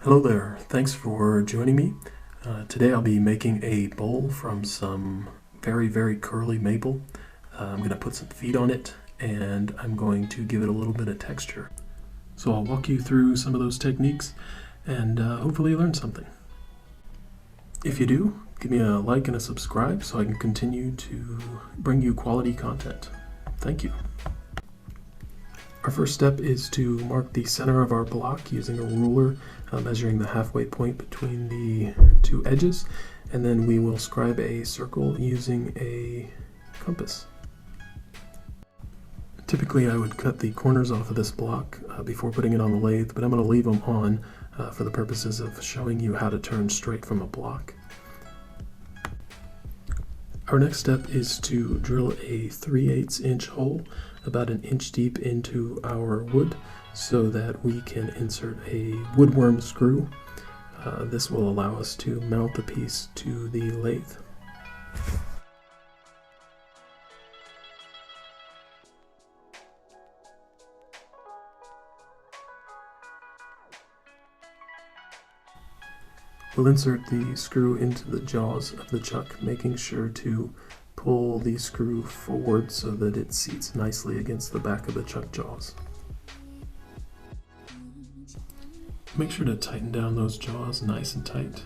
Hello there, thanks for joining me. Today I'll be making a bowl from some very curly maple. I'm going to put some feet on it and I'm going to give it a little bit of texture. So I'll walk you through some of those techniques and hopefully you learn something. If you do, give me a like and a subscribe so I can continue to bring you quality content. Thank you. Our first step is to mark the center of our block using a ruler, measuring the halfway point between the two edges, and then we will scribe a circle using a compass. Typically I would cut the corners off of this block before putting it on the lathe, but I'm going to leave them on for the purposes of showing you how to turn straight from a block. Our next step is to drill a 3/8 inch hole about an inch deep into our wood so that we can insert a woodworm screw. This will allow us to mount the piece to the lathe. We'll insert the screw into the jaws of the chuck, making sure to pull the screw forward so that it seats nicely against the back of the chuck jaws. Make sure to tighten down those jaws nice and tight.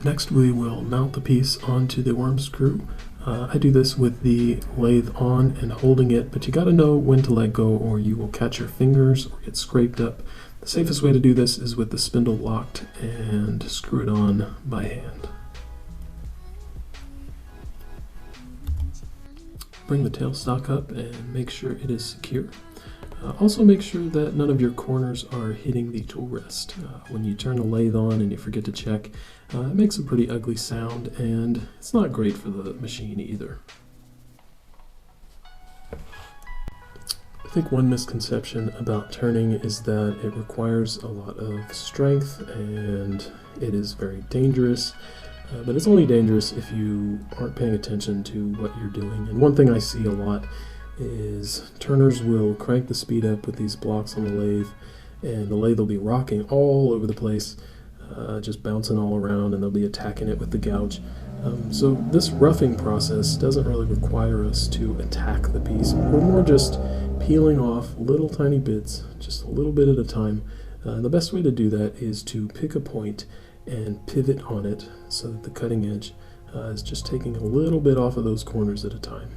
Next we will mount the piece onto the worm screw. I do this with the lathe on and holding it, but you gotta know when to let go or you will catch your fingers or get scraped up. The safest way to do this is with the spindle locked and screw it on by hand. Bring the tailstock up and make sure it is secure. Also make sure that none of your corners are hitting the tool rest. When you turn the lathe on and you forget to check, it makes a pretty ugly sound and it's not great for the machine either. I think one misconception about turning is that it requires a lot of strength and it is very dangerous, but it's only dangerous if you aren't paying attention to what you're doing. And one thing I see a lot is turners will crank the speed up with these blocks on the lathe, and the lathe will be rocking all over the place, just bouncing all around, and they'll be attacking it with the gouge. So this roughing process doesn't really require us to attack the piece. We're more just peeling off little tiny bits, just a little bit at a time. The best way to do that is to pick a point and pivot on it so that the cutting edge is just taking a little bit off of those corners at a time.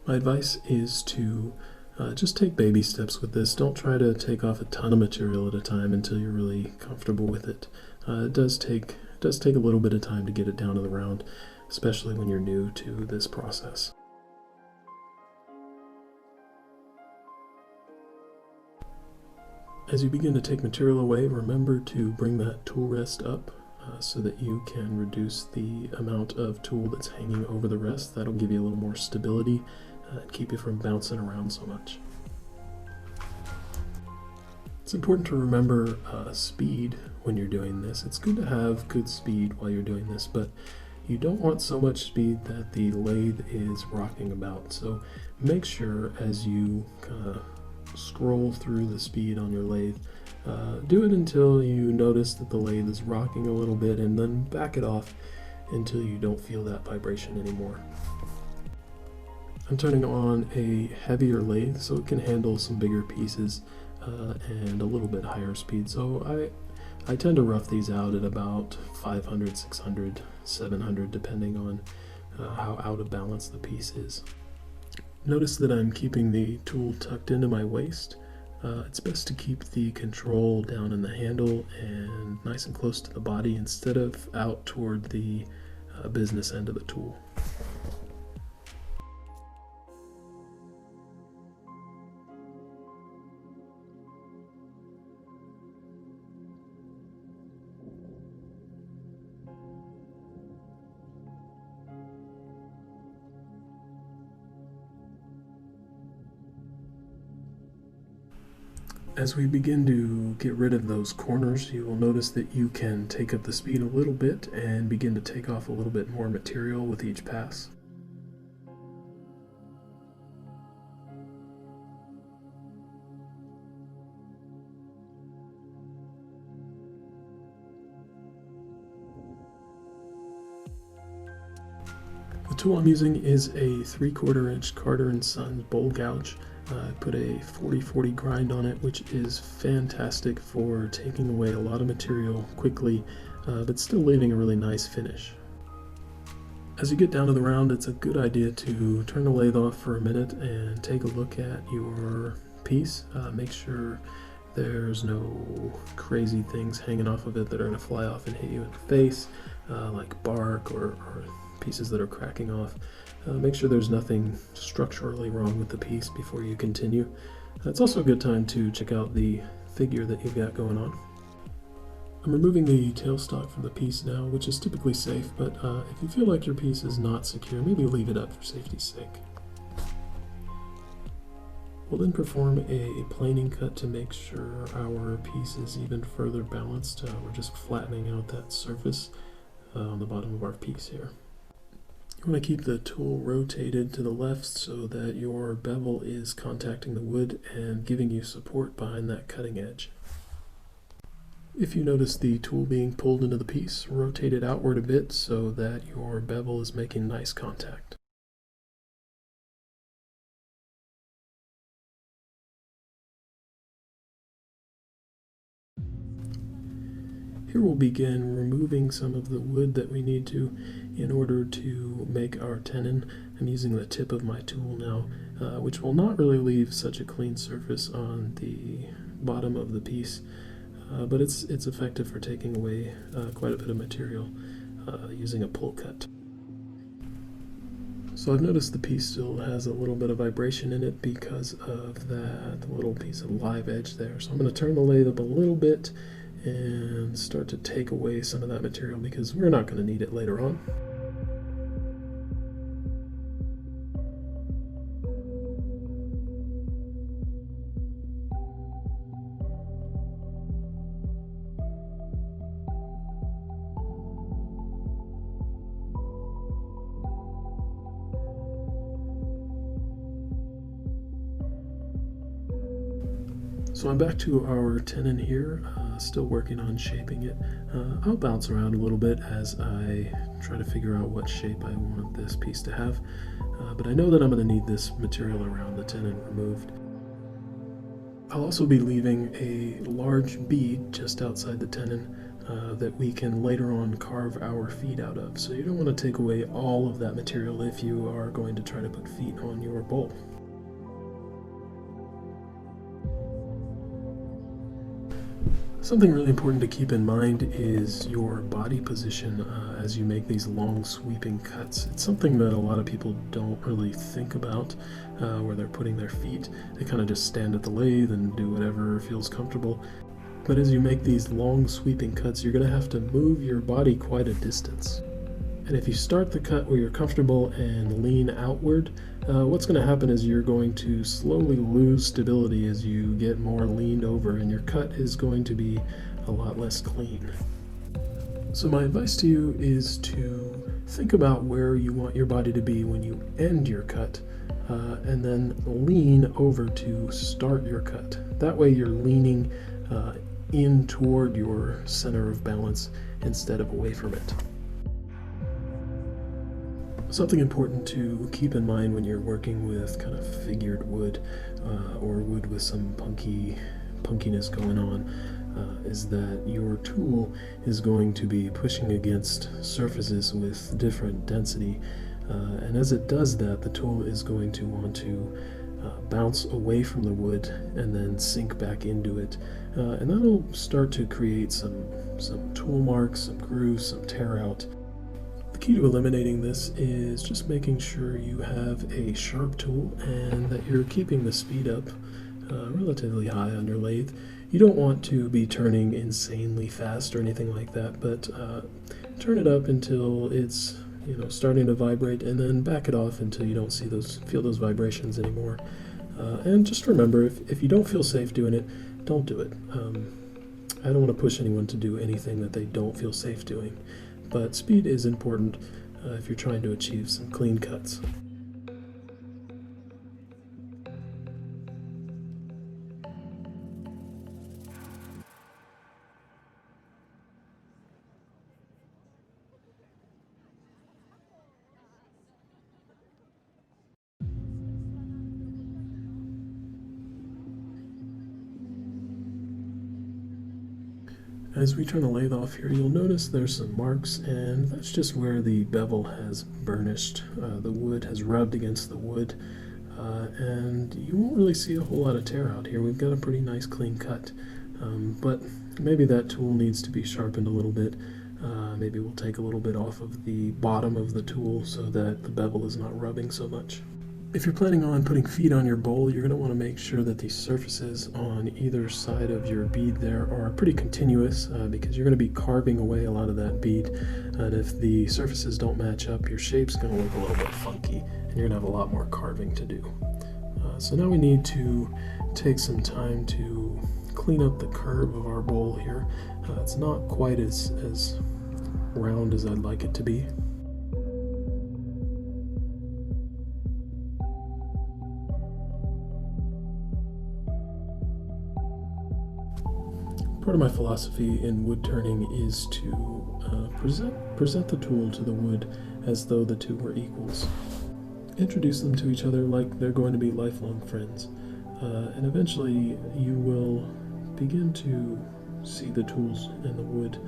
My advice is to just take baby steps with this. Don't try to take off a ton of material at a time until you're really comfortable with it. It does take a little bit of time to get it down to the round, especially when you're new to this process. As you begin to take material away, remember to bring that tool rest up so that you can reduce the amount of tool that's hanging over the rest. That'll give you a little more stability and keep you from bouncing around so much. It's important to remember speed when you're doing this. It's good to have good speed while you're doing this, but you don't want so much speed that the lathe is rocking about. So make sure as you scroll through the speed on your lathe, do it until you notice that the lathe is rocking a little bit, and then back it off until you don't feel that vibration anymore. I'm turning on a heavier lathe so it can handle some bigger pieces and a little bit higher speed. So I tend to rough these out at about 500, 600, 700 depending on how out of balance the piece is. Notice that I'm keeping the tool tucked into my waist. It's best to keep the control down in the handle and nice and close to the body instead of out toward the business end of the tool. As we begin to get rid of those corners, you will notice that you can take up the speed a little bit and begin to take off a little bit more material with each pass. tool I'm using is a 3/4 inch Carter & Sons bowl gouge. I put a 40/40 grind on it, which is fantastic for taking away a lot of material quickly, but still leaving a really nice finish. As you get down to the round, it's a good idea to turn the lathe off for a minute and take a look at your piece. Make sure there's no crazy things hanging off of it that are going to fly off and hit you in the face, like bark or pieces that are cracking off. Make sure there's nothing structurally wrong with the piece before you continue. It's also a good time to check out the figure that you've got going on. I'm removing the tailstock from the piece now, which is typically safe, but if you feel like your piece is not secure, maybe leave it up for safety's sake. We'll then perform a planing cut to make sure our piece is even further balanced. We're just flattening out that surface on the bottom of our piece here. You want to keep the tool rotated to the left so that your bevel is contacting the wood and giving you support behind that cutting edge. If you notice the tool being pulled into the piece, rotate it outward a bit so that your bevel is making nice contact. Here we'll begin removing some of the wood that we need to in order to make our tenon. I'm using the tip of my tool now, which will not really leave such a clean surface on the bottom of the piece, but it's effective for taking away quite a bit of material using a pull cut. So I've noticed the piece still has a little bit of vibration in it because of that little piece of live edge there. So I'm going to turn the lathe up a little bit and start to take away some of that material because we're not going to need it later on. So I'm back to our tenon here, still working on shaping it. I'll bounce around a little bit as I try to figure out what shape I want this piece to have, but I know that I'm going to need this material around the tenon removed. I'll also be leaving a large bead just outside the tenon that we can later on carve our feet out of. So you don't want to take away all of that material if you are going to try to put feet on your bowl. Something really important to keep in mind is your body position as you make these long sweeping cuts. It's something that a lot of people don't really think about where they're putting their feet. They kind of just stand at the lathe and do whatever feels comfortable. But as you make these long sweeping cuts, you're going to have to move your body quite a distance. And if you start the cut where you're comfortable and lean outward, what's going to happen is you're going to slowly lose stability as you get more leaned over, and your cut is going to be a lot less clean. So my advice to you is to think about where you want your body to be when you end your cut, and then lean over to start your cut. That way you're leaning in toward your center of balance instead of away from it. Something important to keep in mind when you're working with kind of figured wood or wood with some punkiness going on is that your tool is going to be pushing against surfaces with different density, and as it does that, the tool is going to want to bounce away from the wood and then sink back into it, and that'll start to create some tool marks, some grooves, some tear out. The key to eliminating this is just making sure you have a sharp tool and that you're keeping the speed up relatively high on your lathe. You don't want to be turning insanely fast or anything like that, but turn it up until it's starting to vibrate, and then back it off until you don't feel those vibrations anymore. And just remember, if you don't feel safe doing it, don't do it. I don't want to push anyone to do anything that they don't feel safe doing. But speed is important if you're trying to achieve some clean cuts. As we turn the lathe off here, you'll notice there's some marks, and that's just where the bevel has burnished. The wood has rubbed against the wood, and you won't really see a whole lot of tear out here. We've got a pretty nice clean cut, but maybe that tool needs to be sharpened a little bit. Maybe we'll take a little bit off of the bottom of the tool so that the bevel is not rubbing so much. If you're planning on putting feet on your bowl, you're going to want to make sure that the surfaces on either side of your bead there are pretty continuous, because you're going to be carving away a lot of that bead, and if the surfaces don't match up, your shape's going to look a little bit funky, and you're going to have a lot more carving to do. So now we need to take some time to clean up the curve of our bowl here. It's not quite as round as I'd like it to be. Part of my philosophy in wood turning is to present the tool to the wood as though the two were equals. Introduce them to each other like they're going to be lifelong friends, and eventually you will begin to see the tools and the wood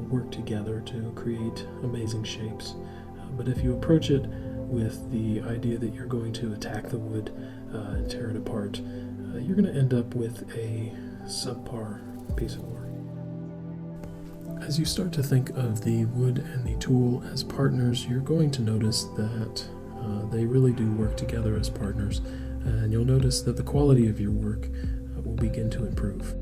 work together to create amazing shapes. But if you approach it with the idea that you're going to attack the wood and tear it apart, you're going to end up with a subpar piece of work. As you start to think of the wood and the tool as partners, you're going to notice that they really do work together as partners, and you'll notice that the quality of your work will begin to improve.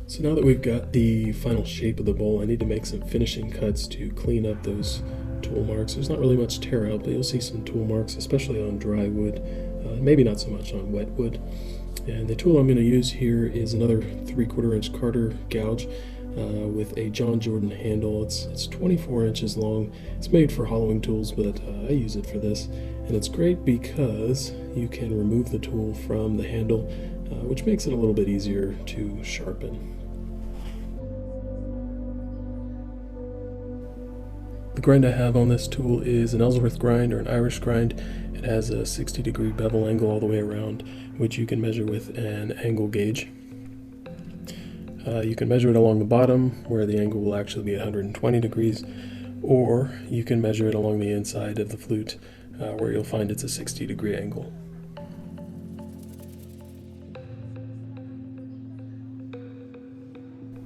So now that we've got the final shape of the bowl, I need to make some finishing cuts to clean up those tool marks. There's not really much tear out, but you'll see some tool marks, especially on dry wood, maybe not so much on wet wood. And the tool I'm going to use here is another 3/4 inch Carter gouge with a John Jordan handle. It's 24 inches long. It's made for hollowing tools, but I use it for this. And it's great because you can remove the tool from the handle, which makes it a little bit easier to sharpen. The grind I have on this tool is an Ellsworth grind or an Irish grind. It has a 60-degree bevel angle all the way around, which you can measure with an angle gauge. You can measure it along the bottom, where the angle will actually be 120 degrees, or you can measure it along the inside of the flute, where you'll find it's a 60-degree angle.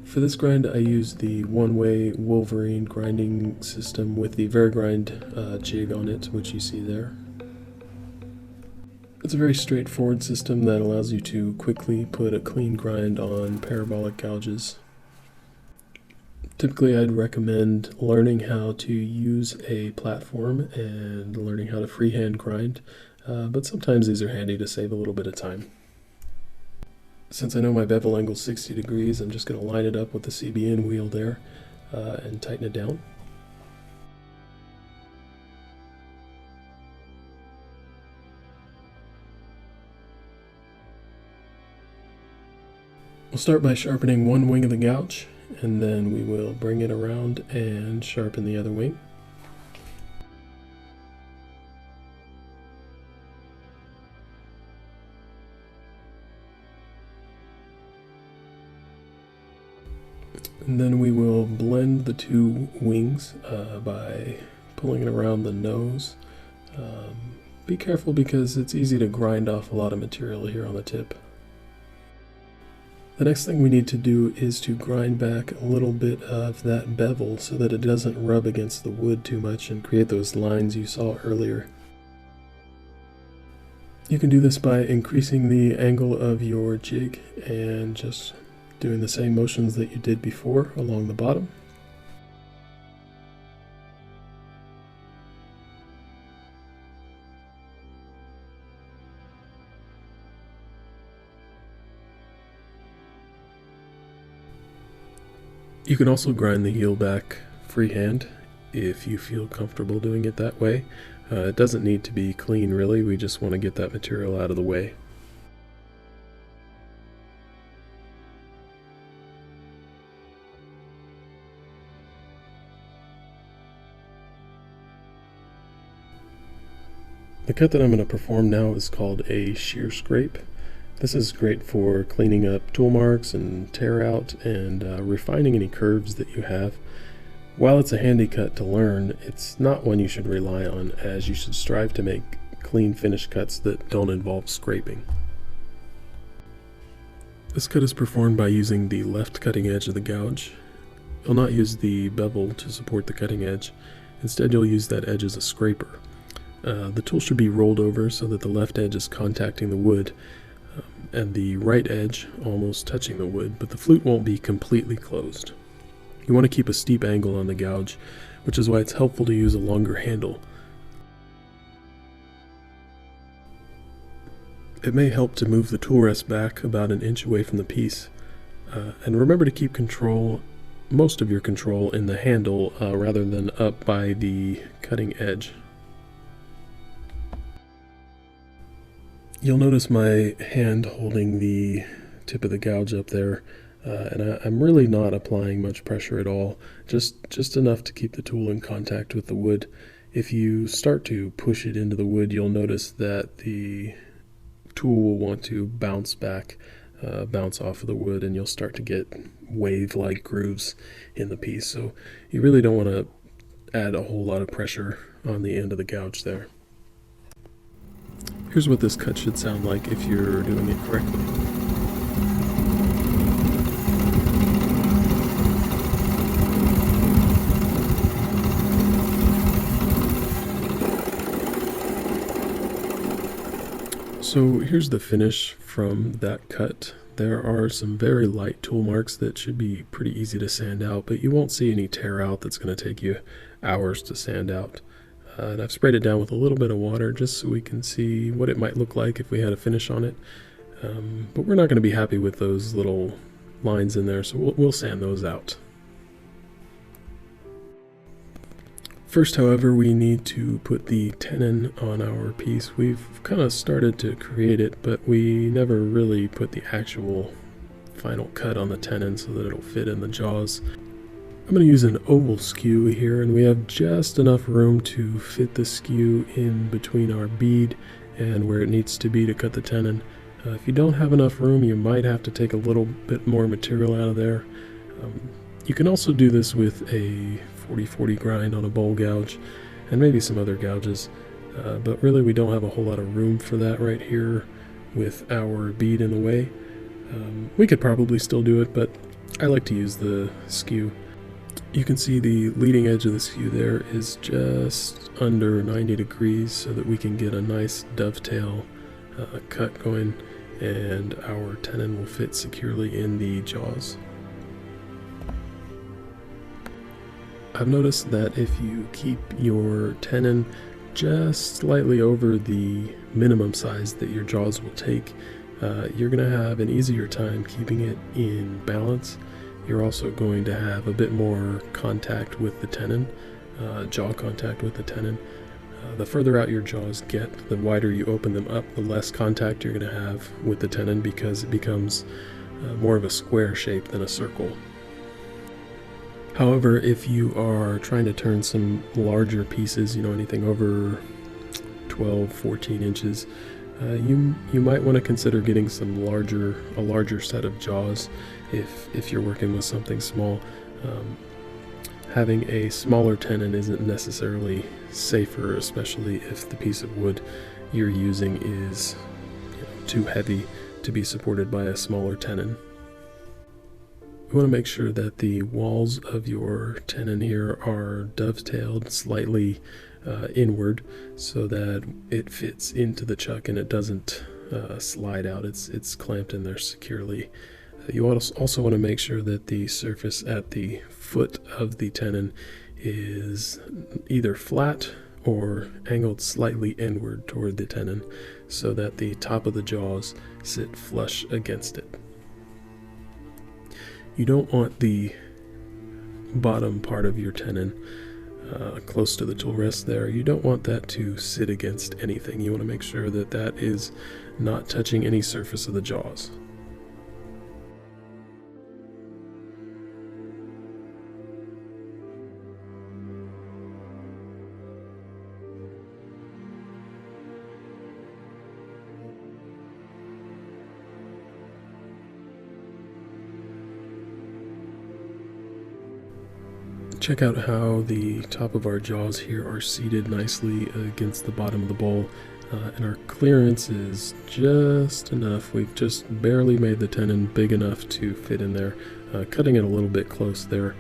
For this grind, I use the one-way Wolverine grinding system with the Varigrind jig on it, which you see there. It's a very straightforward system that allows you to quickly put a clean grind on parabolic gouges. Typically, I'd recommend learning how to use a platform and learning how to freehand grind, but sometimes these are handy to save a little bit of time. Since I know my bevel angle is 60 degrees, I'm just going to line it up with the CBN wheel there and tighten it down. We'll start by sharpening one wing of the gouge, and then we will bring it around and sharpen the other wing. And then we will blend the two wings by pulling it around the nose. Be careful because it's easy to grind off a lot of material here on the tip. The next thing we need to do is to grind back a little bit of that bevel so that it doesn't rub against the wood too much and create those lines you saw earlier. You can do this by increasing the angle of your jig and just doing the same motions that you did before along the bottom. You can also grind the heel back freehand if you feel comfortable doing it that way. It doesn't need to be clean really, we just want to get that material out of the way. The cut that I'm going to perform now is called a shear scrape. This is great for cleaning up tool marks and tear out and refining any curves that you have. While it's a handy cut to learn, it's not one you should rely on, as you should strive to make clean finished cuts that don't involve scraping. This cut is performed by using the left cutting edge of the gouge. You'll not use the bevel to support the cutting edge. Instead, you'll use that edge as a scraper. The tool should be rolled over so that the left edge is contacting the wood and the right edge almost touching the wood, but the flute won't be completely closed. You want to keep a steep angle on the gouge, which is why it's helpful to use a longer handle. It may help to move the tool rest back about an inch away from the piece. And remember to keep control, most of your control, in the handle rather than up by the cutting edge. You'll notice my hand holding the tip of the gouge up there, and I'm really not applying much pressure at all, just enough to keep the tool in contact with the wood. If you start to push it into the wood, you'll notice that the tool will want to bounce back, bounce off of the wood, and you'll start to get wave-like grooves in the piece. So you really don't want to add a whole lot of pressure on the end of the gouge there. Here's what this cut should sound like if you're doing it correctly. So here's the finish from that cut. There are some very light tool marks that should be pretty easy to sand out, but you won't see any tear out that's going to take you hours to sand out. And I've sprayed it down with a little bit of water just so we can see what it might look like if we had a finish on it. But we're not going to be happy with those little lines in there, so we'll sand those out. First, however, we need to put the tenon on our piece. We've kind of started to create it, but we never really put the actual final cut on the tenon so that it'll fit in the jaws. I'm going to use an oval skew here, and we have just enough room to fit the skew in between our bead and where it needs to be to cut the tenon. If you don't have enough room, you might have to take a little bit more material out of there. You can also do this with a 40/40 grind on a bowl gouge and maybe some other gouges, but really we don't have a whole lot of room for that right here with our bead in the way. We could probably still do it, but I like to use the skew. You can see the leading edge of the skew there is just under 90 degrees so that we can get a nice dovetail cut going, and our tenon will fit securely in the jaws. I've noticed that if you keep your tenon just slightly over the minimum size that your jaws will take, you're going to have an easier time keeping it in balance. You're also going to have a bit more contact with the tenon, jaw contact with the tenon. The further out your jaws get, the wider you open them up, the less contact you're going to have with the tenon because it becomes more of a square shape than a circle. However, if you are trying to turn some larger pieces, anything over 12, 14 inches, you might want to consider getting a larger set of jaws if you're working with something small. Having a smaller tenon isn't necessarily safer, especially if the piece of wood you're using is too heavy to be supported by a smaller tenon. You want to make sure that the walls of your tenon here are dovetailed slightly inward so that it fits into the chuck and it doesn't slide out. It's clamped in there securely. You also want to make sure that the surface at the foot of the tenon is either flat or angled slightly inward toward the tenon so that the top of the jaws sit flush against it. You don't want the bottom part of your tenon close to the tool rest there. You don't want that to sit against anything. You want to make sure that that is not touching any surface of the jaws. Check out how the top of our jaws here are seated nicely against the bottom of the bowl, and our clearance is just enough. We've just barely made the tenon big enough to fit in there, cutting it a little bit close there.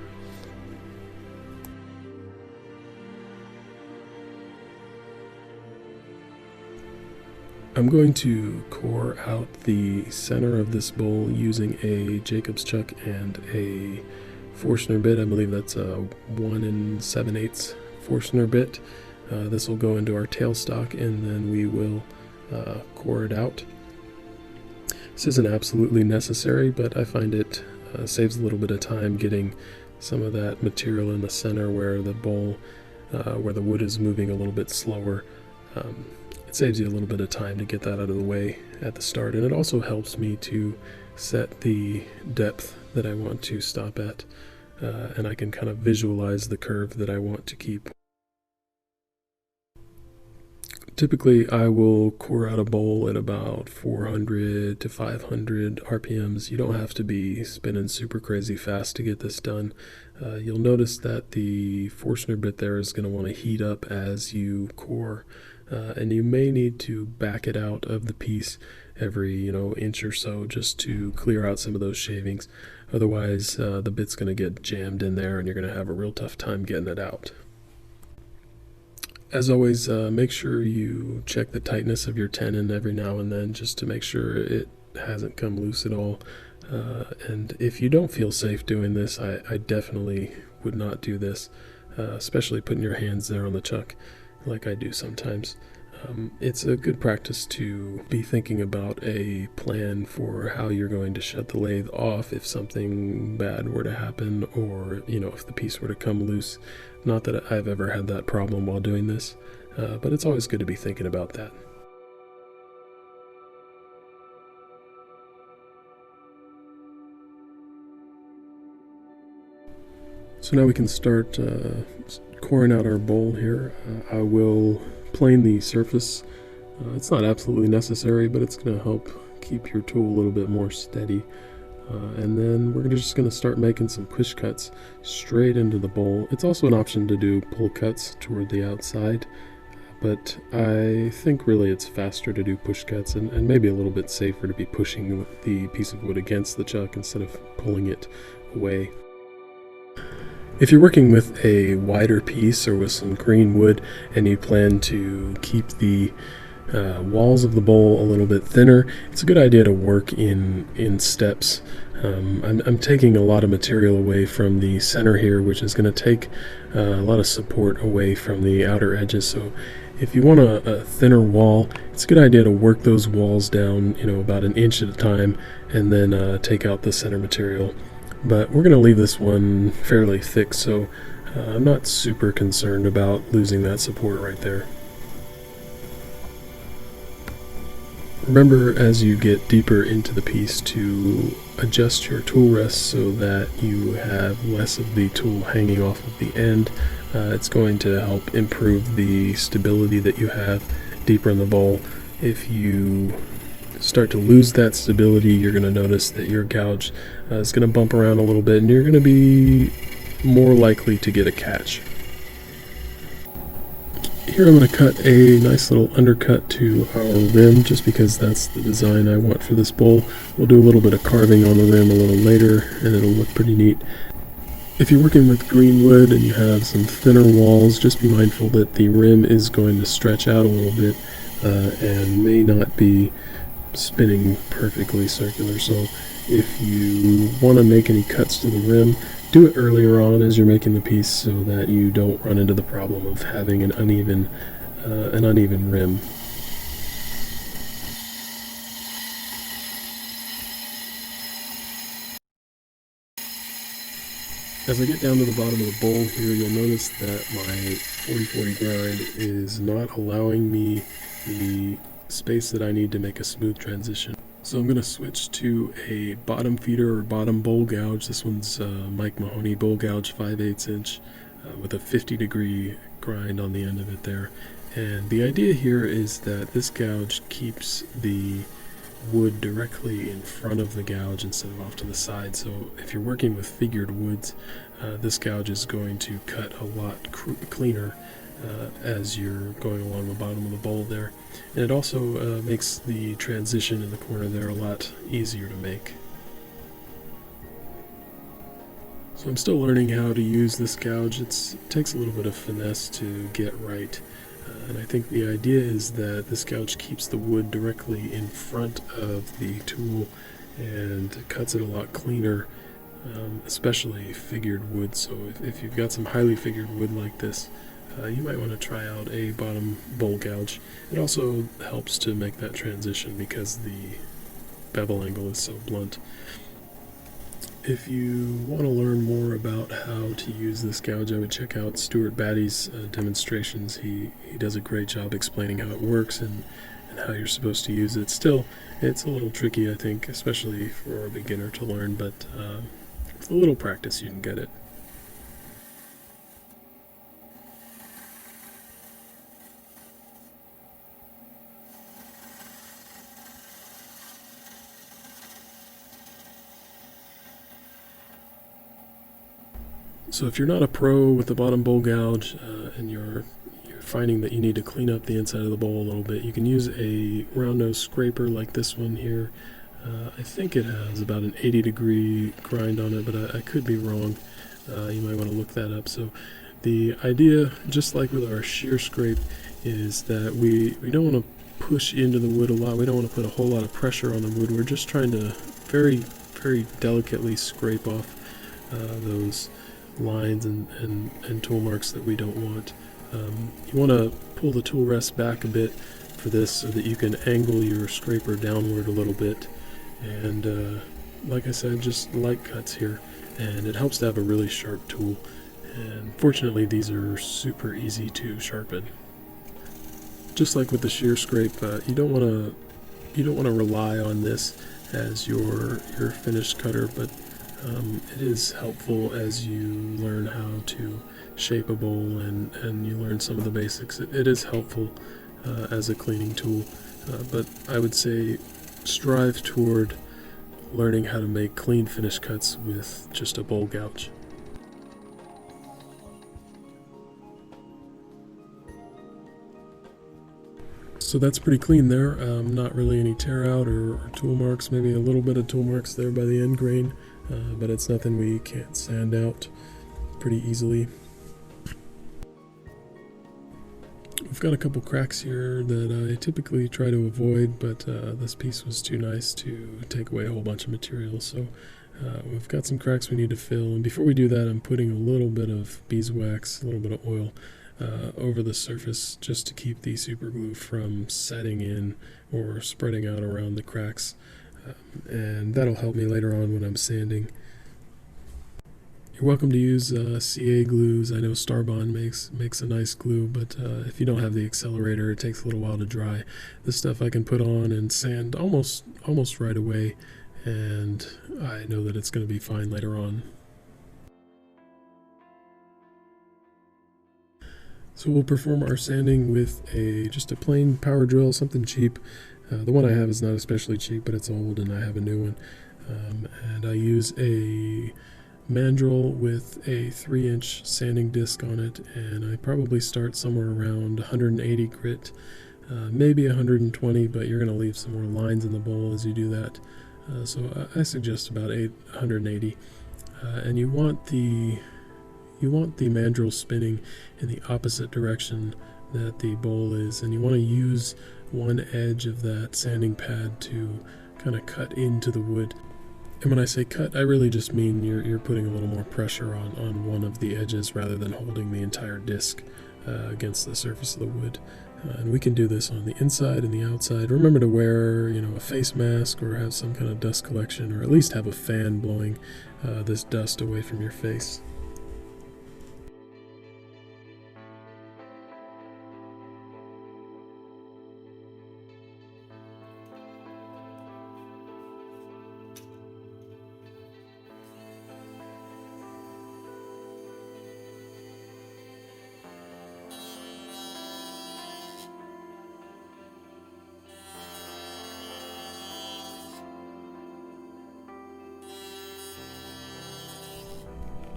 I'm going to core out the center of this bowl using a Jacob's chuck and a Forstner bit. I believe that's a 1 7/8 Forstner bit. This will go into our tailstock, and then we will core it out. This isn't absolutely necessary, but I find it saves a little bit of time getting some of that material in the center where the bowl, where the wood is moving a little bit slower. It saves you a little bit of time to get that out of the way at the start, and it also helps me to set the depth that I want to stop at, and I can kind of visualize the curve that I want to keep. Typically, I will core out a bowl at about 400 to 500 RPMs. You don't have to be spinning super crazy fast to get this done. You'll notice that the Forstner bit there is going to want to heat up as you core, and you may need to back it out of the piece every inch or so just to clear out some of those shavings. Otherwise, the bit's going to get jammed in there, and you're going to have a real tough time getting it out. As always, make sure you check the tightness of your tenon every now and then just to make sure it hasn't come loose at all. And if you don't feel safe doing this, I definitely would not do this, especially putting your hands there on the chuck like I do sometimes. It's a good practice to be thinking about a plan for how you're going to shut the lathe off if something bad were to happen, or if the piece were to come loose. Not that I've ever had that problem while doing this, but it's always good to be thinking about that. So now we can start coring out our bowl here. I will plane the surface. It's not absolutely necessary, but it's going to help keep your tool a little bit more steady. And then we're just going to start making some push cuts straight into the bowl. It's also an option to do pull cuts toward the outside, but I think really it's faster to do push cuts, and maybe a little bit safer to be pushing the piece of wood against the chuck instead of pulling it away. If you're working with a wider piece or with some green wood and you plan to keep the walls of the bowl a little bit thinner, it's a good idea to work in steps. I'm taking a lot of material away from the center here, which is going to take a lot of support away from the outer edges. So if you want a thinner wall, it's a good idea to work those walls down about an inch at a time, and then take out the center material. But we're going to leave this one fairly thick, so I'm not super concerned about losing that support right there. Remember, as you get deeper into the piece, to adjust your tool rest so that you have less of the tool hanging off of the end. It's going to help improve the stability that you have deeper in the bowl. If you start to lose that stability, you're going to notice that your gouge is going to bump around a little bit, and you're going to be more likely to get a catch. Here I'm going to cut a nice little undercut to our rim, just because that's the design I want for this bowl. We'll do a little bit of carving on the rim a little later, and it'll look pretty neat. If you're working with green wood and you have some thinner walls, just be mindful that the rim is going to stretch out a little bit and may not be spinning perfectly circular. So if you want to make any cuts to the rim, do it earlier on as you're making the piece so that you don't run into the problem of having an uneven rim. As I get down to the bottom of the bowl here, you'll notice that my 40/40 grind is not allowing me the space that I need to make a smooth transition. So I'm going to switch to a bottom feeder or bottom bowl gouge. This one's Mike Mahoney bowl gouge 5/8 inch with a 50-degree grind on the end of it there. And the idea here is that this gouge keeps the wood directly in front of the gouge instead of off to the side. So if you're working with figured woods, this gouge is going to cut a lot cleaner as you're going along the bottom of the bowl there. And it also makes the transition in the corner there a lot easier to make. So I'm still learning how to use this gouge. It takes a little bit of finesse to get right. And I think the idea is that this gouge keeps the wood directly in front of the tool and cuts it a lot cleaner, especially figured wood. So if you've got some highly figured wood like this, you might want to try out a bottom bowl gouge. It also helps to make that transition because the bevel angle is so blunt. If you want to learn more about how to use this gouge, I would check out Stuart Batty's demonstrations. He does a great job explaining how it works and how you're supposed to use it. Still, it's a little tricky, I think, especially for a beginner to learn, but with a little practice you can get it. So if you're not a pro with the bottom bowl gouge and you're finding that you need to clean up the inside of the bowl a little bit, you can use a round nose scraper like this one here. I think it has about an 80-degree grind on it, but I could be wrong. You might want to look that up. So the idea, just like with our shear scrape, is that we don't want to push into the wood a lot. We don't want to put a whole lot of pressure on the wood. We're just trying to very, very delicately scrape off those lines and tool marks that we don't want. You want to pull the tool rest back a bit for this so that you can angle your scraper downward a little bit. And like I said, just light cuts here, and it helps to have a really sharp tool. And fortunately, these are super easy to sharpen. Just like with the shear scrape, you don't want to rely on this as your finished cutter, but it is helpful as you learn how to shape a bowl and you learn some of the basics. It is helpful as a cleaning tool, but I would say strive toward learning how to make clean finish cuts with just a bowl gouge. So that's pretty clean there. Not really any tear out or tool marks, maybe a little bit of tool marks there by the end grain. But it's nothing we can't sand out pretty easily. We've got a couple cracks here that I typically try to avoid, but this piece was too nice to take away a whole bunch of material, so we've got some cracks we need to fill. And before we do that, I'm putting a little bit of beeswax, a little bit of oil over the surface just to keep the super glue from setting in or spreading out around the cracks. And that'll help me later on when I'm sanding. You're welcome to use CA glues. I know Starbond makes a nice glue, but if you don't have the accelerator, it takes a little while to dry. This stuff I can put on and sand almost right away, and I know that it's going to be fine later on. So we'll perform our sanding with just a plain power drill, something cheap. The one I have is not especially cheap, but it's old and I have a new one. And I use a mandrel with a 3-inch sanding disc on it, and I probably start somewhere around 180 grit, maybe 120, but you're going to leave some more lines in the bowl as you do that. So I suggest about 180. And you want the mandrel spinning in the opposite direction that the bowl is, and you want to use one edge of that sanding pad to kind of cut into the wood. And when I say cut, I really just mean you're putting a little more pressure on one of the edges rather than holding the entire disc against the surface of the wood. And we can do this on the inside and the outside. Remember to wear, a face mask or have some kind of dust collection, or at least have a fan blowing this dust away from your face.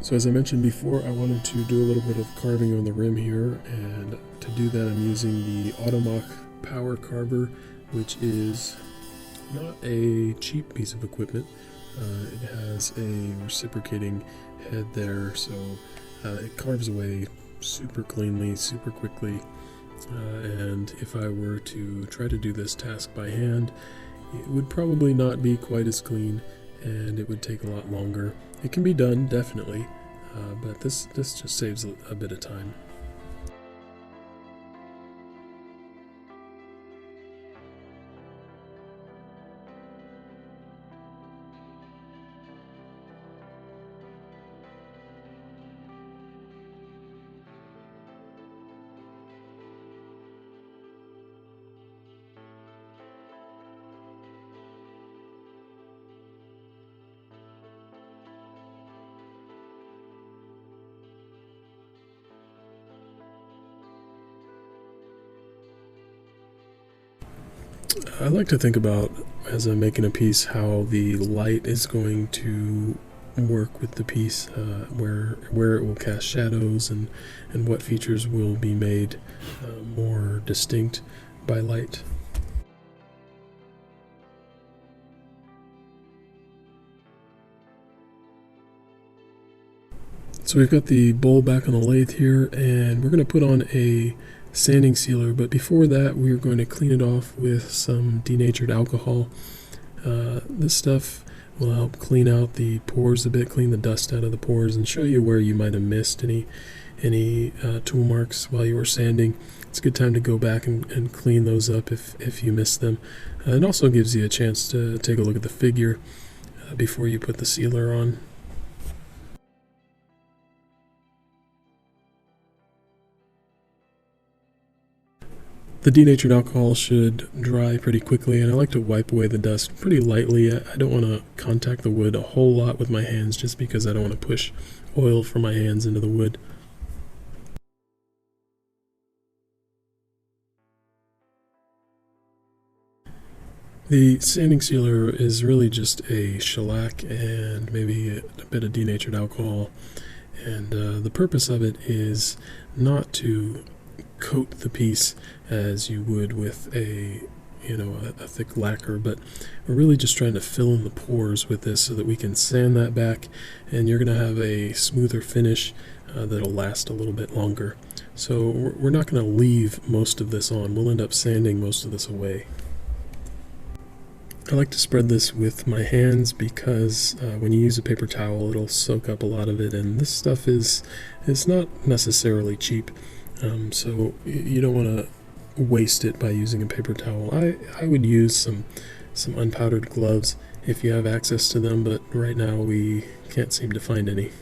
So as I mentioned before, I wanted to do a little bit of carving on the rim here, and to do that I'm using the Automach Power Carver, which is not a cheap piece of equipment. It has a reciprocating head there, so it carves away super cleanly, super quickly, and if I were to try to do this task by hand, it would probably not be quite as clean, and it would take a lot longer. It can be done, definitely, but this just saves a bit of time. I like to think about, as I'm making a piece, how the light is going to work with the piece, where it will cast shadows, and what features will be made more distinct by light. So we've got the bowl back on the lathe here, and we're going to put on a sanding sealer, but before that we're going to clean it off with some denatured alcohol. This stuff will help clean out the pores a bit, clean the dust out of the pores, and show you where you might have missed any tool marks while you were sanding. It's a good time to go back and clean those up if you missed them. It also gives you a chance to take a look at the figure before you put the sealer on. The denatured alcohol should dry pretty quickly, and I like to wipe away the dust pretty lightly. I don't want to contact the wood a whole lot with my hands, just because I don't want to push oil from my hands into the wood. The sanding sealer is really just a shellac and maybe a bit of denatured alcohol, and the purpose of it is not to coat the piece as you would with a thick lacquer, but we're really just trying to fill in the pores with this so that we can sand that back, and you're going to have a smoother finish that'll last a little bit longer. So we're not going to leave most of this on. We'll end up sanding most of this away. I like to spread this with my hands because when you use a paper towel, it'll soak up a lot of it, and this stuff is not necessarily cheap. So you don't want to waste it by using a paper towel. I would use some unpowdered gloves if you have access to them, but right now we can't seem to find any.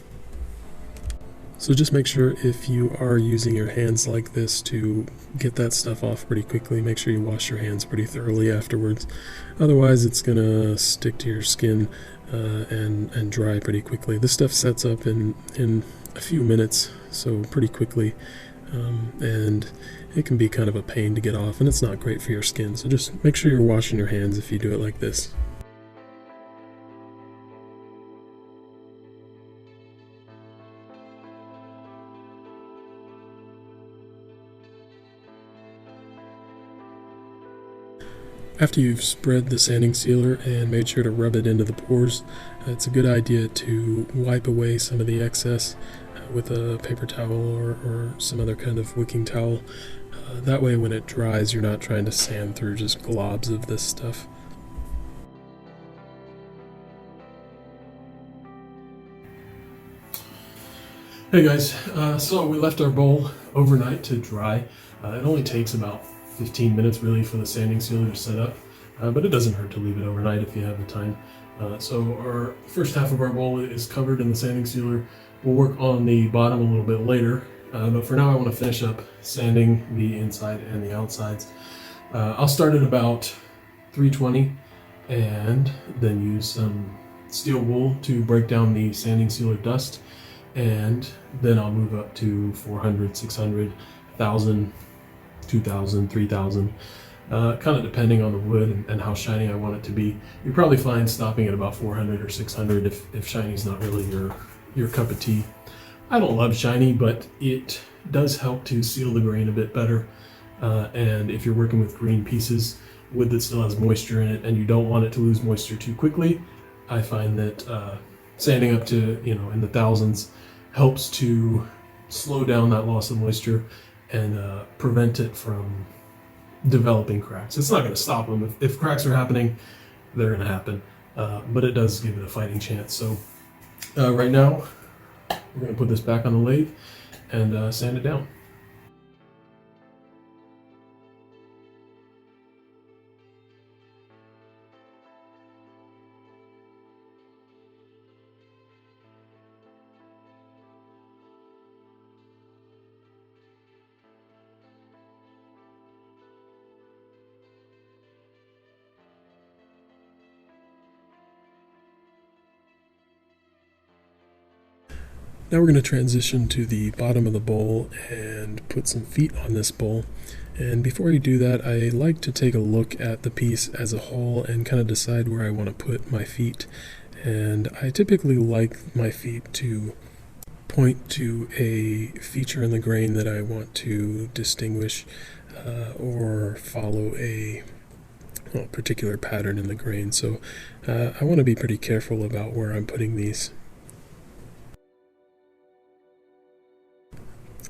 So just make sure, if you are using your hands like this, to get that stuff off pretty quickly. Make sure you wash your hands pretty thoroughly afterwards. Otherwise it's gonna stick to your skin and dry pretty quickly. This stuff sets up in a few minutes, so pretty quickly. And it can be kind of a pain to get off, and it's not great for your skin, so just make sure you're washing your hands if you do it like this. After you've spread the sanding sealer and made sure to rub it into the pores, it's a good idea to wipe away some of the excess with a paper towel or some other kind of wicking towel. That way when it dries, you're not trying to sand through just globs of this stuff. Hey guys, so we left our bowl overnight to dry. It only takes about 15 minutes really for the sanding sealer to set up, but it doesn't hurt to leave it overnight if you have the time. So our first half of our bowl is covered in the sanding sealer. We'll work on the bottom a little bit later, but for now I want to finish up sanding the inside and the outsides. I'll start at about 320 and then use some steel wool to break down the sanding sealer dust, and then I'll move up to 400, 600, 1000, 2000, 3000, kind of depending on the wood and how shiny I want it to be. You're probably fine stopping at about 400 or 600 if shiny's not really your cup of tea. I don't love shiny, but it does help to seal the grain a bit better. And if you're working with green pieces, wood that still has moisture in it, and you don't want it to lose moisture too quickly, I find that sanding up to, in the thousands helps to slow down that loss of moisture and prevent it from developing cracks. It's not going to stop them. If cracks are happening, they're going to happen, but it does give it a fighting chance. So right now, we're going to put this back on the lathe and sand it down. Now we're going to transition to the bottom of the bowl and put some feet on this bowl. And before you do that, I like to take a look at the piece as a whole and kind of decide where I want to put my feet. And I typically like my feet to point to a feature in the grain that I want to distinguish or follow a particular pattern in the grain. So I want to be pretty careful about where I'm putting these.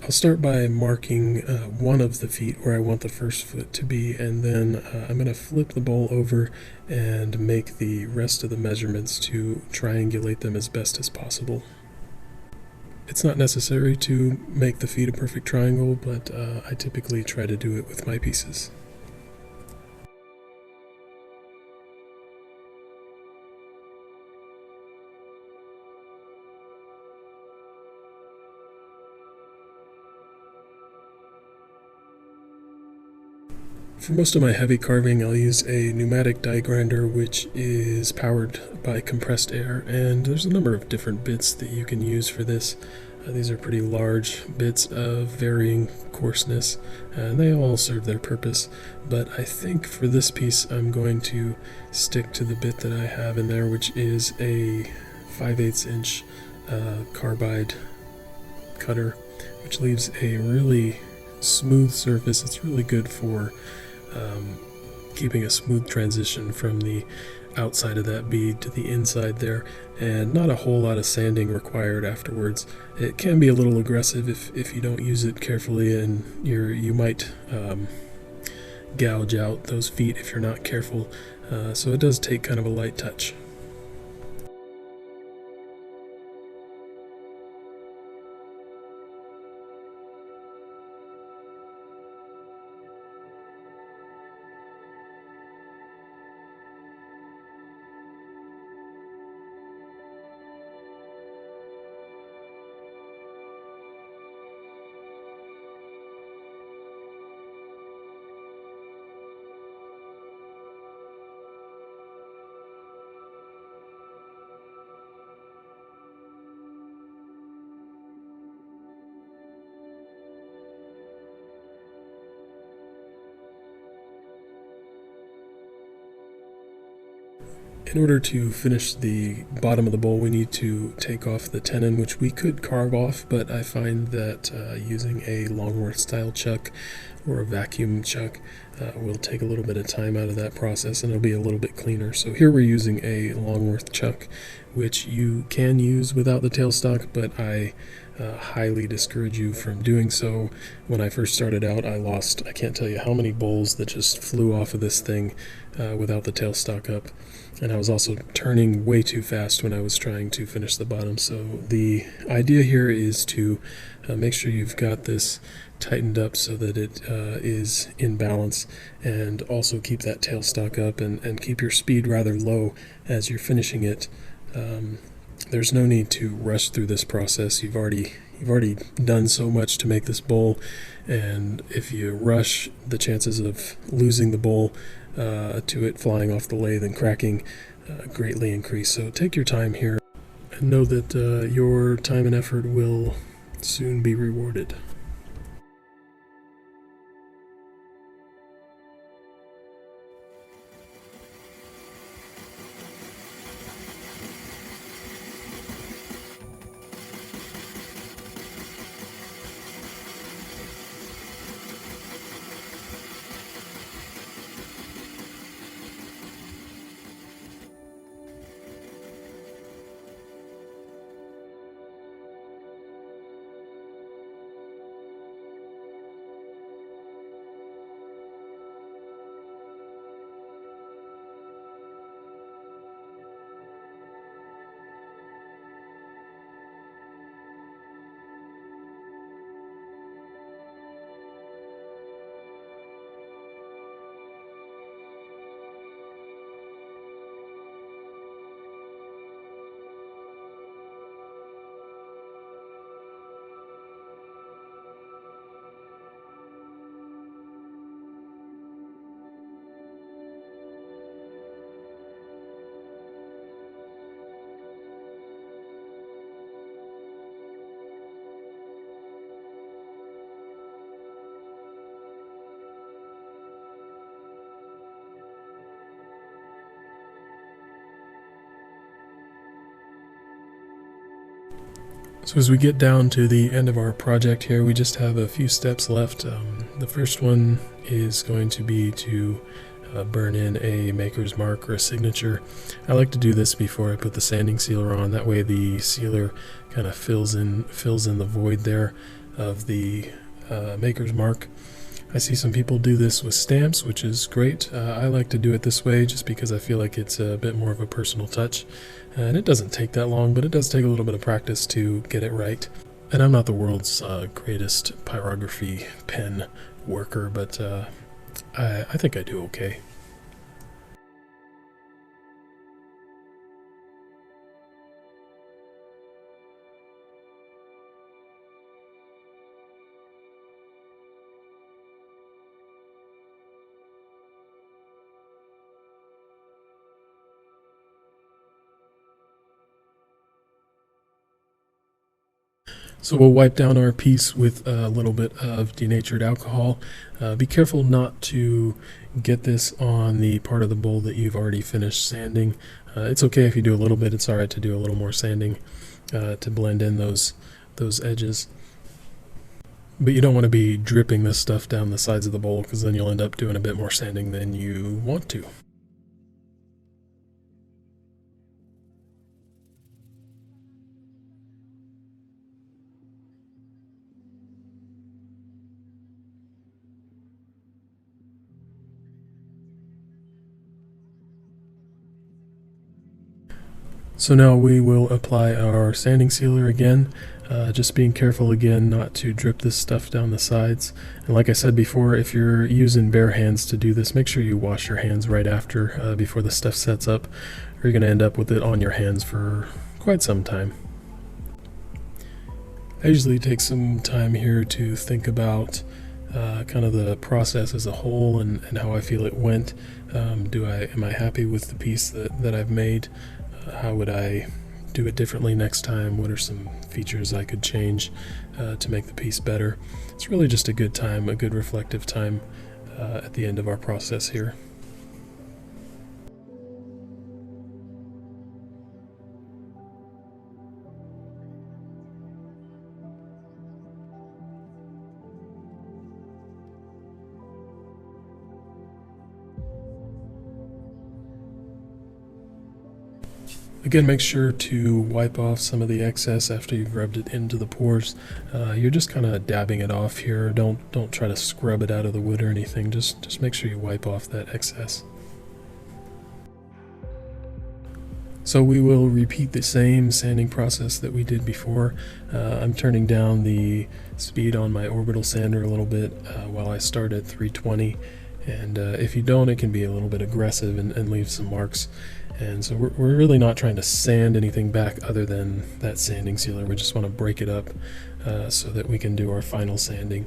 I'll start by marking one of the feet where I want the first foot to be, and then I'm going to flip the bowl over and make the rest of the measurements to triangulate them as best as possible. It's not necessary to make the feet a perfect triangle, but I typically try to do it with my pieces. For most of my heavy carving, I'll use a pneumatic die grinder, which is powered by compressed air, and there's a number of different bits that you can use for this. These are pretty large bits of varying coarseness, and they all serve their purpose, but I think for this piece I'm going to stick to the bit that I have in there, which is a 5/8 inch carbide cutter, which leaves a really smooth surface. It's really good for keeping a smooth transition from the outside of that bead to the inside there, and not a whole lot of sanding required afterwards. It can be a little aggressive if you don't use it carefully, and you might gouge out those feet if you're not careful, so it does take kind of a light touch. In order to finish the bottom of the bowl, we need to take off the tenon, which we could carve off, but I find that using a Longworth style chuck or a vacuum chuck will take a little bit of time out of that process, and it'll be a little bit cleaner. So here we're using a Longworth chuck, which you can use without the tailstock, but I highly discourage you from doing so. When I first started out, I can't tell you how many bowls that just flew off of this thing without the tailstock up. And I was also turning way too fast when I was trying to finish the bottom. So the idea here is to make sure you've got this tightened up so that it is in balance, and also keep that tailstock up and keep your speed rather low as you're finishing it. There's no need to rush through this process. You've already done so much to make this bowl, and if you rush, the chances of losing the bowl to it flying off the lathe and cracking greatly increase. So take your time here and know that your time and effort will soon be rewarded. So as we get down to the end of our project here, we just have a few steps left. The first one is going to be to burn in a maker's mark or a signature. I like to do this before I put the sanding sealer on. That way the sealer kind of fills in the void there of the maker's mark. I see some people do this with stamps, which is great. I like to do it this way just because I feel like it's a bit more of a personal touch. And it doesn't take that long, but it does take a little bit of practice to get it right. And I'm not the world's greatest pyrography pen worker, but I think I do okay. So we'll wipe down our piece with a little bit of denatured alcohol. Be careful not to get this on the part of the bowl that you've already finished sanding. It's okay if you do a little bit. It's alright to do a little more sanding to blend in those edges. But you don't want to be dripping this stuff down the sides of the bowl, because then you'll end up doing a bit more sanding than you want to. So now we will apply our sanding sealer again, just being careful again not to drip this stuff down the sides. And like I said before, if you're using bare hands to do this, make sure you wash your hands right after, before the stuff sets up, or you're going to end up with it on your hands for quite some time. I usually take some time here to think about kind of the process as a whole and how I feel it went. Am I happy with the piece that I've made? How would I do it differently next time? What are some features I could change to make the piece better? It's really just a good time, a good reflective time at the end of our process here. Again, make sure to wipe off some of the excess after you've rubbed it into the pores. You're just kind of dabbing it off here. Don't try to scrub it out of the wood or anything. Just make sure you wipe off that excess. So we will repeat the same sanding process that we did before. I'm turning down the speed on my orbital sander a little bit while I start at 320. And if you don't, it can be a little bit aggressive and leave some marks. And so we're really not trying to sand anything back other than that sanding sealer. We just want to break it up so that we can do our final sanding.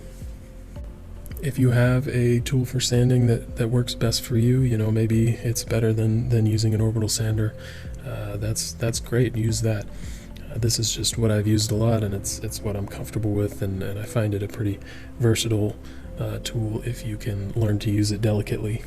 If you have a tool for sanding that works best for you, maybe it's better than using an orbital sander, that's great, use that. This is just what I've used a lot, and it's what I'm comfortable with, and I find it a pretty versatile tool if you can learn to use it delicately.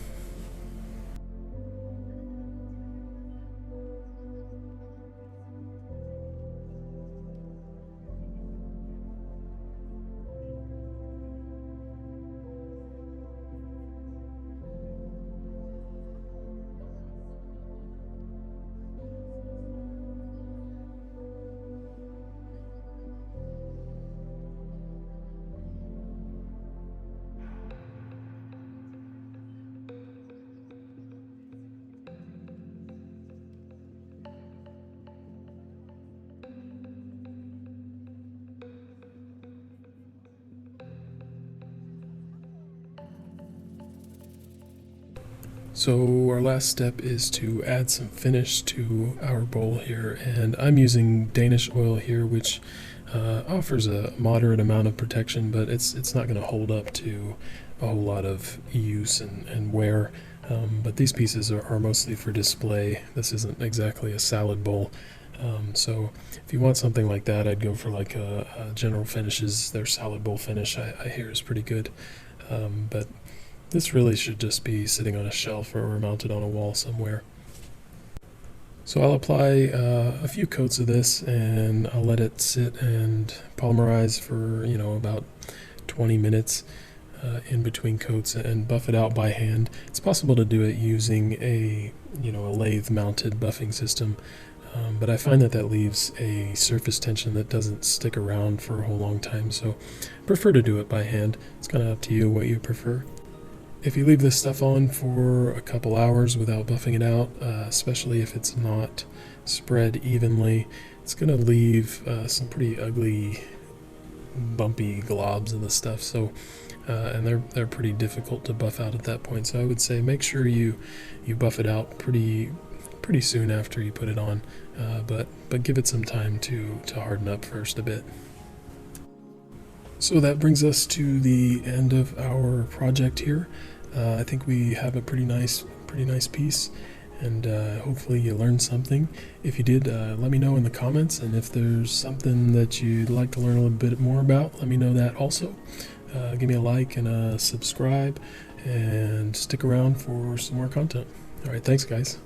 So our last step is to add some finish to our bowl here, and I'm using Danish oil here, which offers a moderate amount of protection, but it's not going to hold up to a whole lot of use and wear. But these pieces are mostly for display. This isn't exactly a salad bowl. So if you want something like that, I'd go for like a General Finishes. Their salad bowl finish I hear is pretty good. But this really should just be sitting on a shelf or mounted on a wall somewhere. So I'll apply a few coats of this, and I'll let it sit and polymerize for about 20 minutes in between coats, and buff it out by hand. It's possible to do it using a lathe mounted buffing system, but I find that leaves a surface tension that doesn't stick around for a whole long time, so I prefer to do it by hand. It's kind of up to you what you prefer. If you leave this stuff on for a couple hours without buffing it out, especially if it's not spread evenly, it's going to leave some pretty ugly, bumpy globs of the stuff. So, and they're pretty difficult to buff out at that point. So I would say make sure you buff it out pretty soon after you put it on, but give it some time to harden up first a bit. So that brings us to the end of our project here. I think we have a pretty nice piece, and hopefully you learned something. If you did, let me know in the comments, and if there's something that you'd like to learn a little bit more about, let me know that also. Give me a like and a subscribe, and stick around for some more content. All right, thanks guys.